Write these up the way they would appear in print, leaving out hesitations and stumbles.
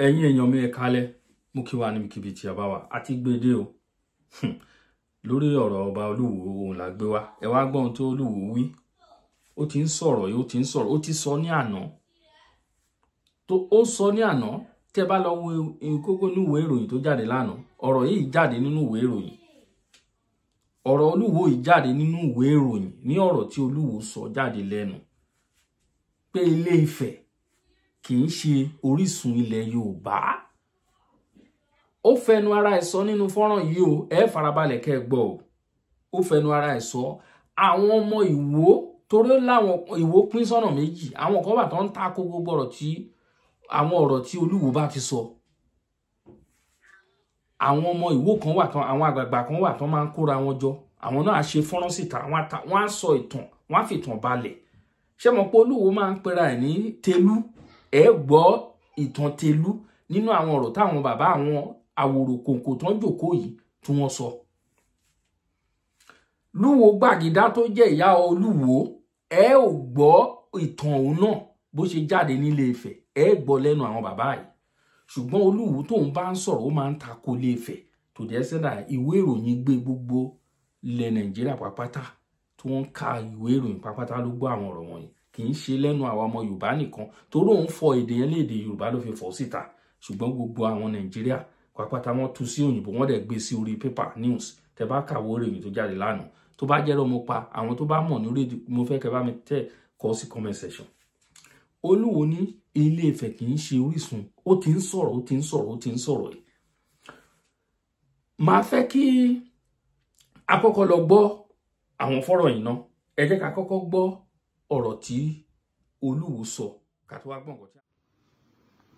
ẹ̀yin èèyàn mi ẹ kálẹ́ mú kí wà níbikíbi tí a bá wà àti gbèdé o lórí ọ̀rọ̀ ọba Olúwo òun la gbé wá ẹ wá gbọ́n tó Olúwo wí ó ti ń sọ̀rọ̀ ó ti sọ ní àná tẹ́ bá lọ wo kókó nínú ìwé ìròyìn tó jáde lánàá ọ̀rọ̀ yìí jáde nínú ìwé ìròyìn ọ̀rọ̀ Olúwo yìí jáde nínú ìwé ìròyìn ní ọ̀rọ̀ tí Olúwo sọ jáde lẹ́nu pé Ilé Ifẹ̀ kì í ṣe orísun ilẹ̀ Yorùbá ó fẹnu ara ẹ̀ sọ nínú fọ́nrán yìí o ẹ farabalẹ̀ kẹ́ gbọ́ o ó fẹnu ara ẹ̀ sọ àwọn ọmọ Ìwó torí láwọn Ìwó pín sọ́nà méjì àwọn kan wà tó ń ta kó gbogbo ọ̀rọ̀ tí Olúwo bá ti sọ àwọn ọmọ Ìwó kan wà tán àwọn àgbààgbà kan wà tán máa ń kóra wọn jọ àwọn náà á ṣe fọ́nrán síta wọ́n á sọ ìtàn wọ́n á fi ìtàn balẹ̀ ṣé mo pé Olúwo máa ń pera ẹ̀ ní Telu ẹ gbọ́ ìtàn Telu nínú àwọn ọ̀rọ̀ táwọn bàbá àwọn àwòrò kòǹkò tán jókòó yìí tí wọ́n sọ Lúwo Gbàgìdá tó jẹ́ ìyá Olúwo ẹ ò gbọ́ ìtàn òun náà bó ṣe jáde nílé Ifẹ̀ ẹ gbọ́ lẹ́nu àwọn bàbá yìí ṣùgbọ́n Olúwo tóun bá ń sọ̀rọ̀ ó máa ń tako Ilé Ifẹ̀ tó dẹ́ sẹ́dá ìwé ìròyìn gbé gbogbo ilẹ̀ Nàìjíríà pàpátá tí wọ́n ń ka ìwé ìròyìn pàpátá ló gbọ́ àwọn ọ̀rọ̀ wọ̀nyí kì í ṣe lẹ́nu àwọn ọmọ Yorùbá nìkan torí òun fọ èdè yẹn léde Yorùbá ló fi fọ́ síta ṣùgbọ́n gbogbo àwọn Nàìjíríà pàpátá wọ́n tú sí òyìnbó wọ́n dẹ̀ gbé sí orí paper news tẹ́ bá kàwé ìròyìn tó jáde lánàá tó bá jẹ́ lọ́mọ pa àwọn tó bá mọ̀ ní orí mo fẹ́ kẹ́ bá mi tẹ̀ kọ́ sí comment section Olúwo ní Ilé Ifẹ̀ kì í ṣe orísun ó ti ń sọ̀rọ̀ yìí máa fẹ́ kí àkọ́kọ́ lọ gbọ́ àwọn fọ́rọ̀ yìí ná ẹ jẹ́ ká kọ́kọ́ gbọ́ ọ̀rọ̀ tí Olúwo sọ ká tó wá gbọ́n kọ́ tí.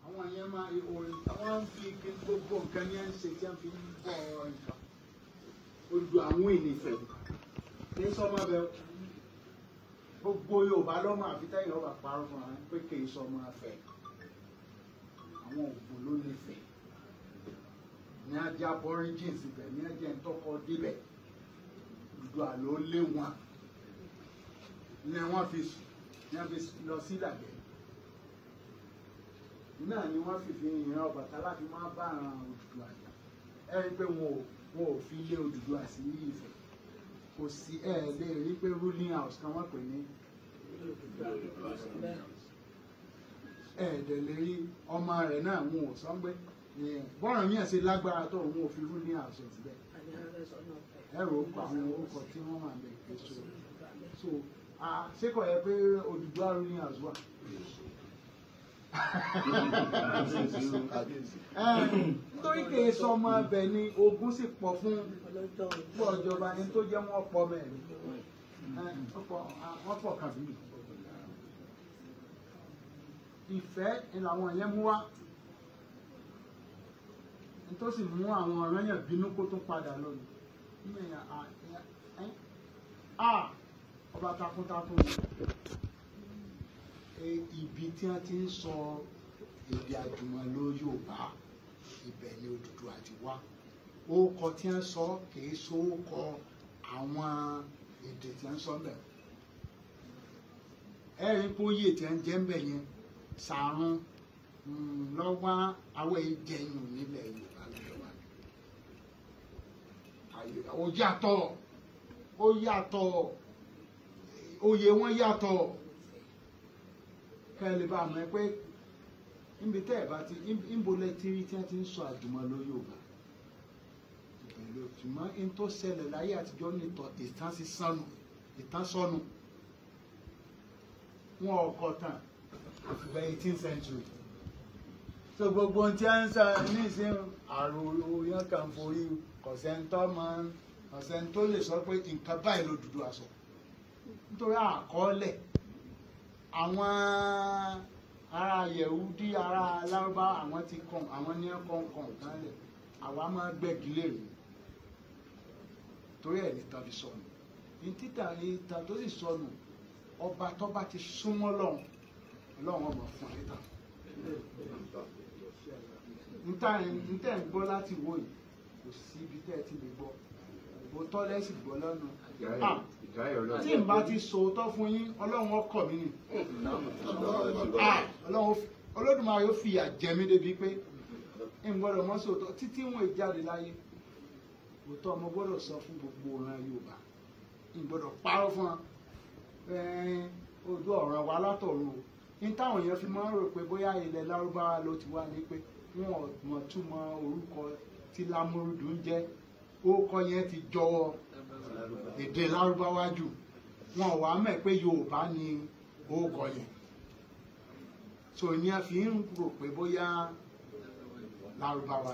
àwọn yẹn máa orin àwọn ń fi gbogbo nǹkan ní ẹ̀ ń ṣe tí wọ́n fi ń bọ̀ nǹkan ojú àwọn ènìyàn ní sọ́mọ bẹ gbogbo Yorùbá lọ́mọ àfitẹ́yìn ọba parọ́ fún àwọn pé kì í sọmọ afẹ́ àwọn òògùn ló nífẹ̀ẹ́ ní ajá aborigines ibẹ̀ ní ajá ìtọ́kọ débẹ̀ ìlú àlọ́ lé wọn ní wọ́n fi lọ sí ìdàgbẹ́ náà ni wọ́n fi ìran Ọbàtálá fi máa bá àwọn Odùduwà jà ẹ rí pé wọn ò fi lé Odùduwà sí Ifẹ̀ kò sí ẹ lè rí pé ruling house kan wọ́n pè ní ẹ dẹ̀ lè rí ọmọ rẹ̀ náà wọn ò sọ pé bọ́ọ̀rọ̀ yẹn ṣe lágbára tó wọn ò fi ruling house síbẹ̀ ẹ rò ó pa àwọn orúkọ tí wọ́n máa bẹ̀ èso so ṣé kò yẹ pé Odùduwà ruling house wà. Nítorí kì í sọ ọmọ abẹ ni ogun sì pọ̀ fún pọ̀ ìjọba ẹni tó jẹ́ wọ́n pọ̀ mẹ́rin wọ́n pọ̀ kàbí. Ìfẹ́ ni làwọn yẹn mú wá tó sì mú àwọn ọ̀rẹ́ yẹn bínú kó tún padà lónìí. Ọba takuntakun ibi tí wọ́n ti ń sọ èdè àjùmọ̀lò Yorùbá ibẹ̀ ni Odùduwà ti wá orúkọ tí wọ́n sọ kìí sọ orúkọ àwọn èdè tí wọ́n sọ bẹ̀ ẹ̀rí póyè tí wọ́n jẹ́ ń bẹ̀ yẹn sàrún lọ́wọ́ àwọn ìjẹyìn nílẹ̀ Yorùbá lọ́wọ́ ó yàtọ̀ oyè wọn yàtọ̀ kẹ́lẹ́ bá mọ̀ pé níbi tẹ́ ẹ̀ bá ti ìbolẹ̀ tírí tí wọ́n ti ń sọ àjùmọ̀lò Yorùbá ìbẹ̀rẹ̀ òtúmọ̀ ń tó ṣẹlẹ̀ láyé àtijọ́ ní ìtàn sọnù wọn ọkọ̀ tán àfìgbà 18th century so gbogbo ohun tí wọ́n ń sọ nísìnyí àròyìn kan forí kọ̀sẹ̀ntọ́ lè sọ pé nǹkan báyìí l'Odùduwà sọ nítorí àkọọ́lẹ̀ àwọn ará Yẹ̀húdí ará Lárúbá àwọn ti kàn àwọn ní kọ̀ọ̀kan kálẹ̀ àwa máa gbẹ́gi lérè torí ẹ̀ ní tàbí sọnù ní títà ìta tó sì sọnù ọba tó bá ti súnmọ́ Ọlọ́run ọba fún àyíká níta ń gbọ́ láti wò yìí kò sí ibi tẹ́ ẹ ti lè gbọ́ òótọ́ lẹ́sìn gbọ́ lọ́nà tí n bá ti sòótọ́ fún yín Ọlọ́run ọkọ̀ mi ni Olódùmarè ó fìyà jẹ mí débi pé n gbọ́dọ̀ mọ́ sòótọ́ títí wọn jáde láyé òótọ́ ọmọ gbọ́dọ̀ sọ fún gbogbo ọ̀ràn Yorùbá n gbọ́dọ̀ parọ́ fún ojú ọ̀ràn wa látọ̀run o ní táwọn èèyàn fi máa ń rò pé bóyá ilẹ̀ Lárúbáwá ló ti wá ní pé wọn ò mọ̀ túmọ̀ orúkọ tí Lámúrúdù ń jẹ́ orúkọ yẹn ti jọ èdè Lárúbáwá jù wọn ò wá mọ̀ pé Yorùbá ni orúkọ yẹn so ní a fi ń rò pé bóyá Lárúbáwá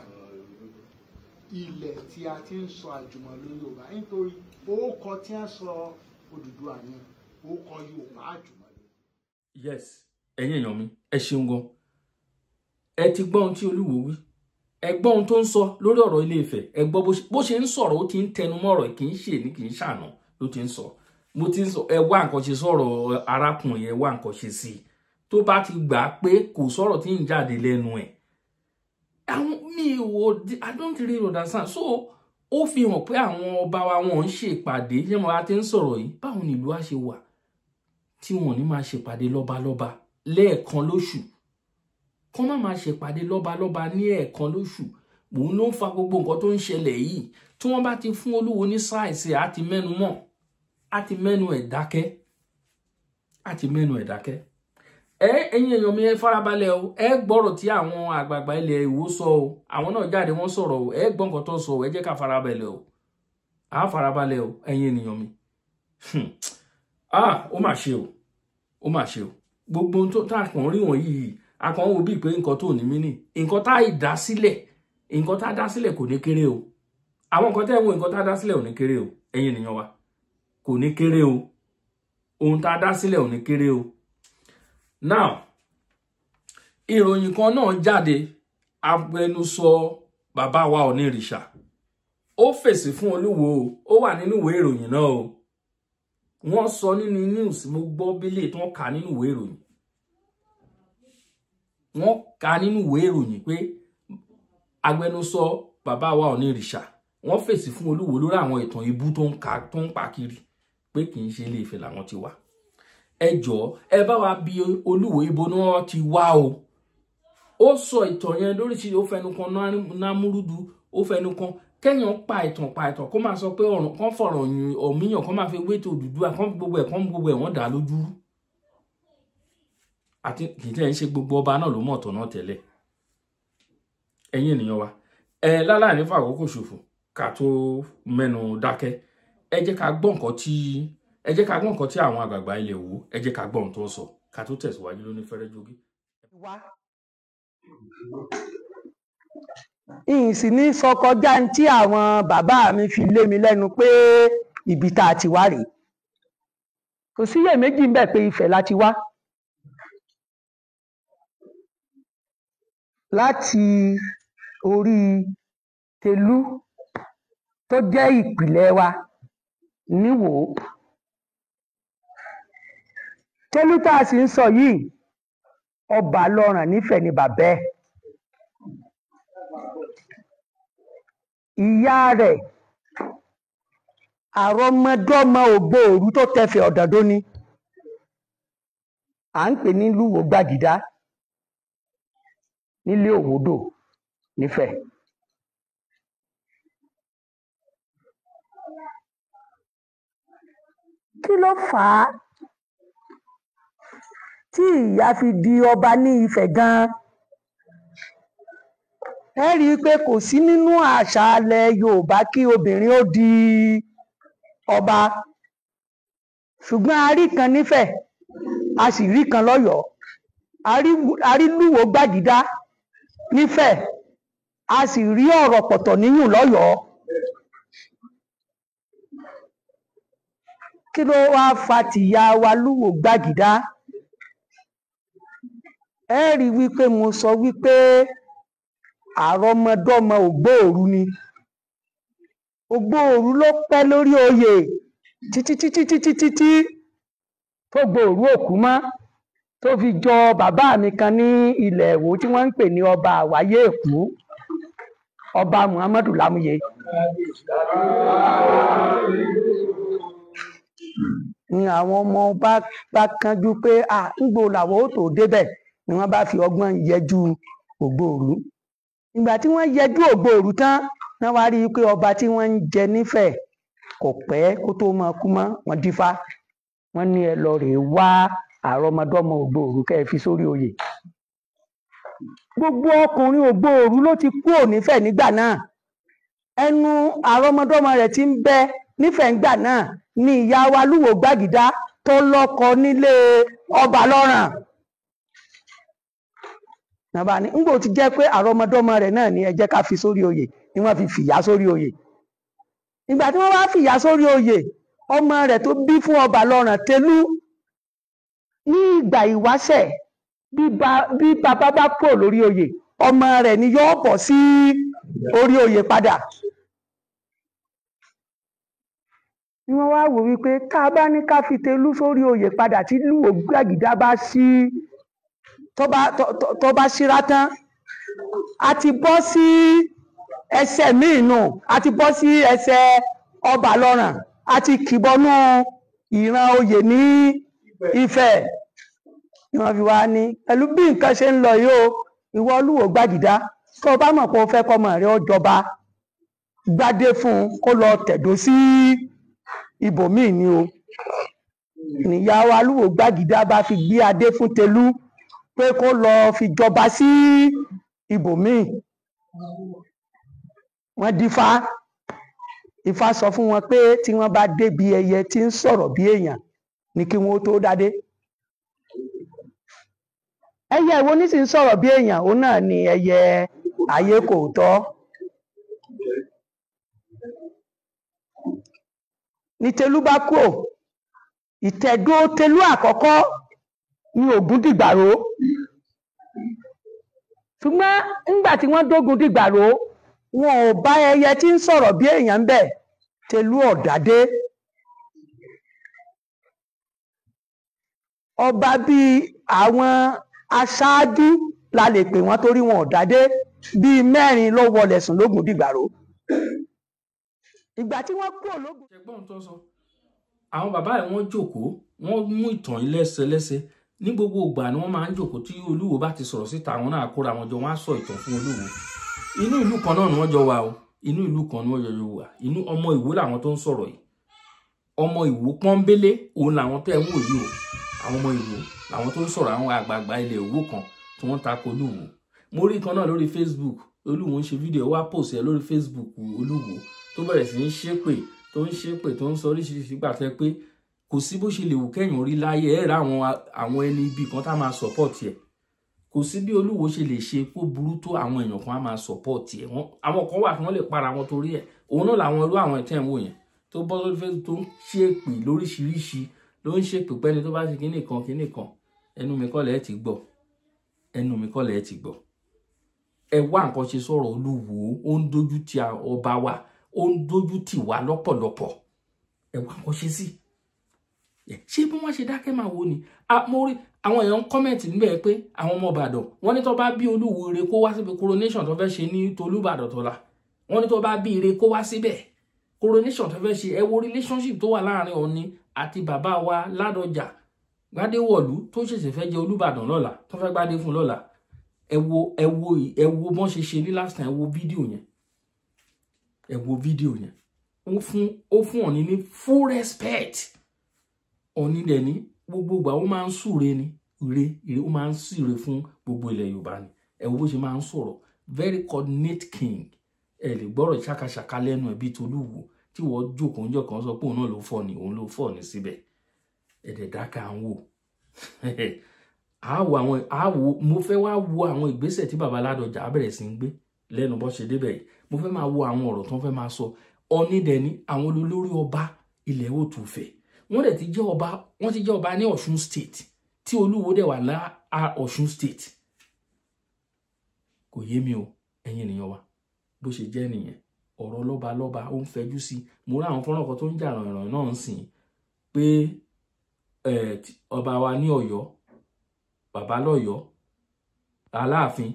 ilẹ̀ tí a ti ń sọ àjùmọ̀lò Yorùbá nítorí orúkọ tí a sọ Odùduwà yẹn orúkọ Yorùbá àjùmọ̀lò. Yes, ẹ̀yin èèyàn mi ẹ ṣeun gan, ẹ ti gbọ́ ohun tí Olúwo wí, ẹ gbọ́ ohun tó ń sọ lórí ọ̀rọ̀ Ilé Ifẹ̀, ẹ gbọ́ bó ṣe ń sọ̀rọ̀, ó ti ń tẹnu mọ́ ọ̀rọ̀, kì í ṣe ní kì í ṣàná ló ti ń sọ, mo ti ń sọ ẹ wá nǹkan ṣe sọ̀rọ̀ arákùnrin ẹ wá nǹkan ṣe sí i tó bá ti gbà pé kò sọ̀rọ̀ tí ń jáde lẹ́nu ẹ̀. Àwọn mi ò I don't really understand. So ó fi hàn pé àwọn ọba wa wọn ń ṣe ìpàdé ṣé mo bá ti ń sọ̀rọ̀ yìí báwo ni ìlú á ṣe wà tí wọn ò ní máa ṣèpàdé lọ́balọ́ba lẹ́ẹ̀kan lóṣù, kán má máa ṣèpàdé lọ́balọ́ba ní ẹ̀ẹ̀kan lóṣù. Òun ló ń fa gbogbo nǹkan tó ń ṣẹlẹ̀ yìí. Tí wọ́n bá ti fún Olúwo ní sáìsì á ti mẹ́nu mọ́, á ti mẹ́nu ẹ̀ dákẹ́, á ti mẹ́nu ẹ̀ dákẹ́. Ẹ̀yin èèyàn mi ẹ farabalẹ̀ o, ẹ gbọ́rọ̀ tí àwọn àgbààgbà ilẹ̀ Ìwó sọ o, àwọn náà jáde wọ́n sọ̀rọ̀ o, ẹ gbọ́ nǹkan tó sọ o, ẹ jẹ́ ká farabalẹ̀ o, á farabalẹ̀ o ẹ̀yin ènìyàn mi. Ó mà ṣe o, ó mà ṣe o, gbogbo ohun tó tá a kàn rí wọ̀nyí yìí a kàn wò bíi pé nǹkan tó ní mí nì, nǹkan tá a dá sílẹ̀, nǹkan tá a dá sílẹ̀ kò ní kéré o, àwọn nǹkan tẹ́ ẹ̀ wò nǹkan tá a dá sílẹ̀ ò ní kéré o ẹ̀yin ènìyàn wa, kò ní kéré o, ohun tá a dá sílẹ̀ ò ní kéré o. Now ìròyìn kan náà jáde, agbẹnusọ bàbá wa Onírìṣà ó fèsì fún Olúwo, ó wà nínú ìwé ìròyìn náà o, wọ́n sọ nínú news, mo gbọ́ bílẹ̀ tí wọ́n kà nínú ìwé ìròyìn, wọ́n kà nínú ìwé ìròyìn pé agbẹnusọ bàbá wa Onírìṣà wọ́n fèsì fún Olúwo lórí àwọn ìtàn ibú tó ń pa kiri pé kì í ṣe Ilé Ifẹ̀ làwọn ti wá. Ẹ jọ̀ọ́ ẹ bá wa bi Olúwo ibo ni wọ́n ti wá o. Ó sọ ìtàn yẹn lóríṣiríṣi, ó fẹnu kan Lámúrúdù, ó fẹnu kan kẹ́yàn pa ìtàn kó máa sọ pé ọ̀ràn kan fọ̀rọ̀ yìn ọ̀míyàn kan máa fi wé tó Odùduwà kan gbogbo ẹ̀ wọ́n dà lójú. Àti kì í tẹ́ ń ṣe gbogbo ọba náà ló mọ̀ ọ̀tọ̀ náà tẹ́lẹ̀. Ẹ̀yin ènìyàn wa láláì ní fàkókò ṣòfò ká tó mẹ́nu dákẹ́, ẹ jẹ́ ká gbọ́ nǹkan tí àwọn àgbààgbà ilẹ̀ Ìwó, ẹ jẹ́ ká gbọ́ ohun tó ń sọ ká tó tẹ̀síwájú lóní fẹ́rẹ́ jogi. Ìsìn ní sọ kọjá tí àwọn bàbá mi fi lé mi lẹ́nu pé ibi tá a ti wá rèé, kò síyèméjì ń bẹ pé Ifẹ̀ la ti wá. Láti orí Tẹ̀lú tó jẹ́ ìpìlẹ̀ wa níwò, Tẹ̀lú tá a sì ń sọ yìí ọba lọ́ràn nífẹ̀ẹ́ ni bàbá ẹ̀. Ìyá rẹ̀ àrọmọdọ́mọ Ògbóòrú tó tẹ̀fẹ̀ ọ̀dọ̀dọ́ ni à ń pè ní Lúwo Gbàgìdá nílé Òwòdò nífẹ̀ẹ́. Kí ló fà á tí ìyá fi di ọba ní Ifẹ̀ gan-an? Ẹ rí i pé kò sí nínú àṣà ilẹ̀ Yorùbá kí obìnrin ó di ọba, ṣùgbọ́n a rí kan nífẹ̀ẹ́ a sì rí kan lọ́yọ̀ọ́, a rí Lúwo Gbàgìdá nífẹ̀ẹ́ a sì rí ọ̀rọ̀ pọ̀tọ̀ níyùn lọ́yọ̀ọ́. Kí ló wá fa tìyá wa Lúwo Gbàgìdá? Ẹ rí wípé mo sọ wípé àrọmọdọ́mọ Ògbóòrú ni. Ògbóòrú ló pẹ́ lórí oyè títí tó Ògbóòrú òkú mọ́, tó fi jọ bàbá mi kan ní ilẹ̀ Ìwó tí wọ́n ń pè ní ọba Àwáyé Èkú, ọba Muhammadu Lámúyè. Ni àwọn ọmọ bá kánjú pé ńgbò làwọn ó tó débẹ̀, ni wọ́n bá fi ọgbọ́n yẹjú Ògbóòrú. Ìgbà tí wọ́n yẹjú Ògbóòrú tán wọ́n wá rí i pé ọba tí wọ́n ń jẹ nífẹ̀ẹ́ kò pẹ́ kó tó máa kú mọ́, wọ́n dífá, wọ́n ní ẹ lọ rèé wá àrọmọdọ́mọ Ògbóòrú kẹ́ ẹ fi sórí oyè. Gbogbo ọkùnrin Ògbóòrú ló ti kúrò nífẹ̀ẹ́ nígbà náà. Ẹnu àrọmọdọ́mọ rẹ̀ tí ń bẹ nífẹ̀ẹ́ nígbà náà ni ìyá wa Lúwo Gbàgìdá tó lọ́kọ nílé ọba lọ́ràn. Nàbà ní ńgbò ti jẹ́ pé àrọmọdọ́mọ rẹ̀ náà ni ẹ jẹ́ ká fi sórí oyè ni wọ́n fi fìyà sórí oyè. Ìgbà tí wọ́n wá fìyà sórí oyè, ọmọ rẹ̀ tó bí fún ọba lọ́ràn Tẹ̀lú ní ìgbà ìwáṣẹ̀ bí bàbá bá kúrò lórí oyè, ọmọ rẹ̀ ni yóò bọ̀ sí orí oyè padà. Ni wọ́n wá wò wípé tá a bá ní ká fi Tẹ̀lú sórí oyè padà tí Lúwo Gbàgìdá bá sí tó bá síra tán, a ti bọ́ sí ẹsẹ̀ míì nù, a ti bọ́ sí ẹsẹ̀ ọba lọ́ràn, a ti kìbọnú ìran oyè ní Ifẹ̀. Ni wọ́n fi wá ní pẹ̀lú bí nǹkan ṣe ń lọ yìí o, ìwọ Lúwo Gbàgìdá tó bá mọ̀ pé o fẹ́ kọ́mọ rẹ̀ ó jọba, gbádé fún un kó lọ tẹ̀dó sí ibòmíì ni o. Níyà wa Lúwo Gbàgìdá bá fi gbé adé fún Tẹ̀lú pé kó lọ fi jọba sí ibòmíì. Wọ́n dífá, Ifá sọ fún wọn pé tí wọ́n bá débi ẹyẹ tí ń sọ̀rọ̀ bí èèyàn ni kí wọ́n tó dádé. Ẹyẹ ìwo ní sì ń sọ̀rọ̀ bí èèyàn, òun náà ni ẹyẹ Ayékòótọ́. Ní Tẹ̀lú bá kúrò, ìtẹ̀dó Tẹ̀lú àkọ́kọ́ ní Ògúndìgbàró. Ṣùgbọ́n nígbà tí wọ́n dógun dìgbàró, wọn ò bá ẹyẹ tí ń sọ̀rọ̀ bí èèyàn ń bẹ̀. Tẹ̀lú ọ̀dádé. Ọba bíi àwọn aṣáájú la lè pè wọ́n torí wọn ọ̀dádé bíi 4 ló wọlé sùn l'Ógúndìgbàró. Ìgbà tí wọ́n kúrò lógun. Ẹ̀gbọ́n tó sọ, àwọn bàbá ẹ̀ wọ́n jókòó, wọ́n mú ìtàn yìí lẹ́sẹlẹ́sẹ. Ní gbogbo ìgbà ni wọ́n máa ń jókòó tí Olúwo bá ti sọ̀rọ̀ síta, àwọn náà kóra wọn jọ, wọ́n á sọ ìtàn fún Olúwo. Inú ìlú kan náà ni wọ́n jọ wà o, inú ìlú kan ni wọ́n jọ wà. Inú ọmọ Ìwó làwọn tó ń sọ̀rọ̀ yìí. Ọmọ Ìwó pọ́nbélé òun làwọn tẹ́ ń wò yìí o. Àwọn ọmọ Ìwó làwọn tó ń sọ̀rọ̀, àwọn àgbààgbà ilẹ̀ Ìwó kan tí wọ́n tako Olúwo. Mo rí kan náà lórí Facebook, Olúwo ń ṣe fídíò, wá post ẹ̀ lórí Facebook Olúwo tó bẹ̀rẹ̀ sí ń ṣépè, tó ń ṣépè, tó ń sọ oríṣiríṣi gbà tẹ́ pé kò sí bó ṣe lè wù kẹ́yìn orí láyé ẹ̀ rà àwọn ẹni ibi kan tá máa support ẹ̀. Kò sí bí Olúwo ṣe lè ṣe kó burú tó àwọn èèyàn kan á máa support ẹ̀. Àwọn kan wà tí wọ́n lè para wọn torí ẹ̀. Òun náà làwọn irú àwọn ẹ̀tẹ́ ń wò yẹn tó bọ́ lórí Facebook tó ń ṣépè lóríṣiríṣi, ló ń ṣépè pẹ́ni tó bá ti kíní kan. Ẹnu mi kọ́ lẹ̀ ti gbọ́. Ẹnu mi kọ́ lẹ̀ ti gbọ́. Ẹ wá nǹkan ṣe sọ̀rọ̀ Olúwo, ó ń dojú ti ọba wa, ó ń dojú tì wá lọ́pọ̀lọpọ̀. Ẹ wá nǹkan ṣe sí. Ṣé bí wọ́n ṣe dákẹ́ máa wo ni? Mo rí àwọn èèyàn kọ́mẹ̀ntì níbẹ̀ pé àwọn ọmọ Ìbàdàn wọ́n ní tó bá bí Olúwo ire kó wá síbi coronation tó fẹ́ ṣe ní Tolúbàdàn tọ́la. Wọ́n ní tó bá bí ire kó wá síbẹ̀ coronation tó fẹ́ ṣe. Ẹ wo relationship tó wà láàrin Ọọ̀ni àti bàbá wa Ládọjà Gbádéwọ̀lú tó ṣẹ̀ṣẹ̀ fẹ́ jẹ Olúbàdàn lọ́la, tó fẹ́ gbádé fún lọ́la. Ẹ wo bọ́n ṣe ṣe ní last time. Ẹ wo fídíò yẹn. Ẹ wo fídíò yẹn. Ó fún Ọọ̀ni ní full respect. Ọọ̀ni dẹ̀ ní gbogbo ìgbà ó máa ń súre ni, ire ó máa ń súre fún gbogbo ilẹ̀ Yorùbá ni. Ẹ wo bó ṣe máa ń sọ̀rọ̀, very coordinate king. Ẹ lè gbọ́rọ̀ ṣàkàṣàkà lẹ́nu ẹ̀bí Tolúwo tí wọ́n jókòó ń jọ kan sọ pé òun náà ló fọ́ ni, òun ló fọ́ ni síbẹ̀. Ẹ̀dẹ̀ dákà ń wò. Mo fẹ́ wá wo àwọn ìgbésẹ̀ tí bàbá Ládọjà bẹ̀rẹ̀ sí ń gbé lẹ́nu bó ṣe débẹ̀ yìí. Mo fẹ́ máa wo àwọn ọ̀rọ̀ tó ń fẹ́ máa sọ. Ọọ̀ni dẹ̀ ní àwọn olórí ọba ilẹ̀ Òtùfẹ̀. Wọ́n dẹ̀ ti jẹ́ ọba ní Ọ̀ṣun state tí Olúwo dẹ̀ wà Ọ̀ṣun state. Kò yé mi o, ẹ̀yin ènìyàn wa, bó ṣe jẹ́ nìyẹn. Ọ̀rọ̀ lọ́ba ó ń fẹjú sí. Mo rí àwọn fọ́nrán kan tó ń jà ràìnràìn náà ń sìn pé ọba wa ní Ọ̀yọ́, bàbá lọ́yọ́, Aláàfin,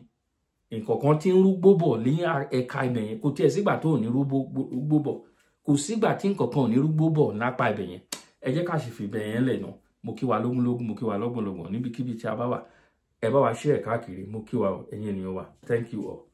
nǹkan kan tí ń rúgbó bọ̀ ní ẹ̀ka ibẹ̀ yẹn. Kò tiẹ̀ sígbà tó ò ní rúgbó bọ̀. Kò sígbà tí nǹkan kan ò ní rúgbó bọ̀ lápá ibẹ̀ yẹn. Ẹ jẹ́ ká sì fi ibẹ̀ yẹn lẹ̀ náà. Mo kí wa lógúnlógún, mo kí wa lọ́gbọ̀nlọ́gbọ̀n níbikíbi tí a bá wà. ẹ bá wa share káàkiri, mo kí wa ẹ̀yin ènìyàn wa. Thank you all.